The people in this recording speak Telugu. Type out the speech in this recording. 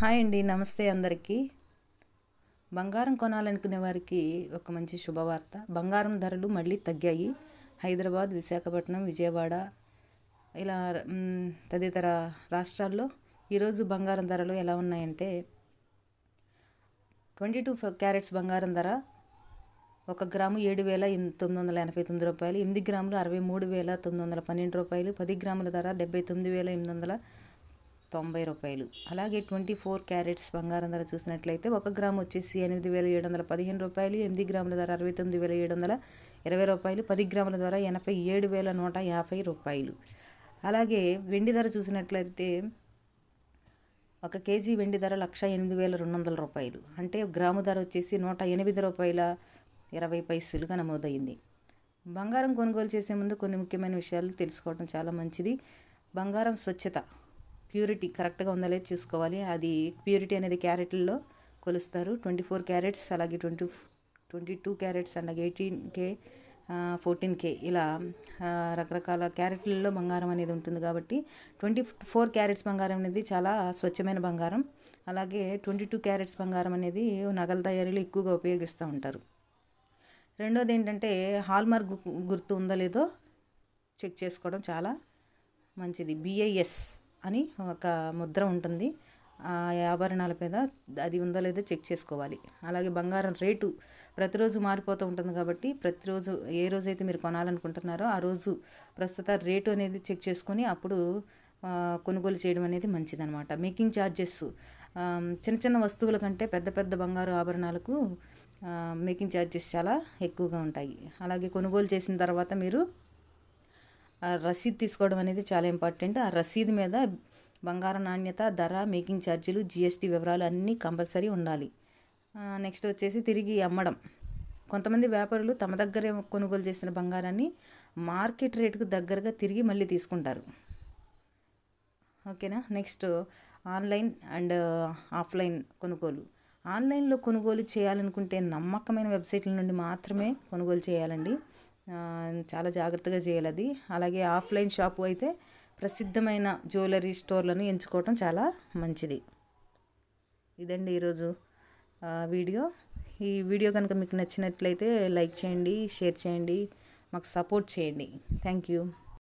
హాయ్ అండి, నమస్తే అందరికీ. బంగారం కొనాలనుకునే వారికి ఒక మంచి శుభవార్త. బంగారం ధరలు మళ్ళీ తగ్గాయి. హైదరాబాద్, విశాఖపట్నం, విజయవాడ ఇలా తదితర రాష్ట్రాల్లో ఈరోజు బంగారం ధరలు ఎలా ఉన్నాయంటే 22 క్యారెట్స్ బంగారం ధర 1 గ్రాము 7,989 రూపాయలు, 8 గ్రాములు 63,912 రూపాయలు, 10 గ్రాముల ధర 79,890 రూపాయలు. అలాగే 24 క్యారెట్స్ బంగారం ధర చూసినట్లయితే 1 గ్రాము వచ్చేసి 8,715 రూపాయలు, 8 గ్రాముల ధర 69,720 రూపాయలు, 10 గ్రాముల ధర 87,150 రూపాయలు. అలాగే వెండి ధర చూసినట్లయితే 1 కేజీ వెండి ధర 1,08,200 రూపాయలు, అంటే గ్రాము ధర వచ్చేసి 108 రూపాయల 20 పైసలుగా నమోదైంది. బంగారం కొనుగోలు చేసే ముందు కొన్ని ముఖ్యమైన విషయాలు తెలుసుకోవడం చాలా మంచిది. బంగారం స్వచ్ఛత, ప్యూరిటీ కరెక్ట్గా ఉందా లేదు చూసుకోవాలి. అది ప్యూరిటీ అనేది క్యారెట్లలో కొలుస్తారు. 24 క్యారెట్స్, అలాగే 22 క్యారెట్స్, అలాగే 18K, 14K ఇలా రకరకాల క్యారెట్లలో బంగారం అనేది ఉంటుంది. కాబట్టి 24 క్యారెట్స్ బంగారం అనేది చాలా స్వచ్ఛమైన బంగారం. అలాగే 22 క్యారెట్స్ బంగారం అనేది నగల తయారీలో ఎక్కువగా ఉపయోగిస్తూ ఉంటారు. రెండోది ఏంటంటే హాల్మార్క్ గుర్తు ఉందో లేదో చెక్ చేసుకోవడం చాలా మంచిది. BIS అని ఒక ముద్ర ఉంటుంది ఆ ఆభరణాల మీద, అది ఉందో లేదో చెక్ చేసుకోవాలి. అలాగే బంగారం రేటు ప్రతిరోజు మారిపోతూ ఉంటుంది కాబట్టి ప్రతిరోజు ఏ రోజైతే మీరు కొనాలనుకుంటున్నారో ఆ రోజు ప్రస్తుత రేటు అనేది చెక్ చేసుకొని అప్పుడు కొనుగోలు చేయడం అనేది మంచిదన్నమాట. మేకింగ్ ఛార్జెస్ చిన్న చిన్న వస్తువుల కంటే పెద్ద పెద్ద బంగారు ఆభరణాలకు మేకింగ్ ఛార్జెస్ చాలా ఎక్కువగా ఉంటాయి. అలాగే కొనుగోలు చేసిన తర్వాత మీరు రసీదు తీసుకోవడం అనేది చాలా ఇంపార్టెంట్. ఆ రసీదు మీద బంగారం నాణ్యత, ధర, మేకింగ్ ఛార్జీలు, GST వివరాలు అన్నీ కంపల్సరీ ఉండాలి. నెక్స్ట్ వచ్చేసి తిరిగి అమ్మడం. కొంతమంది వ్యాపారులు తమ దగ్గరే కొనుగోలు చేసిన బంగారాన్ని మార్కెట్ రేటుకు దగ్గరగా తిరిగి మళ్ళీ తీసుకుంటారు. ఓకేనా. నెక్స్ట్ ఆన్లైన్ అండ్ ఆఫ్లైన్ కొనుగోలు. ఆన్లైన్లో కొనుగోలు చేయాలనుకుంటే నమ్మకమైన వెబ్సైట్ల నుండి మాత్రమే కొనుగోలు చేయాలండి. చాలా జాగ్రత్తగా చేయాలి అది. అలాగే ఆఫ్లైన్ షాపు అయితే ప్రసిద్ధమైన జ్యువెలరీ స్టోర్లను ఎంచుకోవటం చాలా మంచిది. ఇదండి ఈరోజు వీడియో. ఈ వీడియో కనుక మీకు నచ్చినట్లయితే లైక్ చేయండి, షేర్ చేయండి, మాకు సపోర్ట్ చేయండి. Thank you.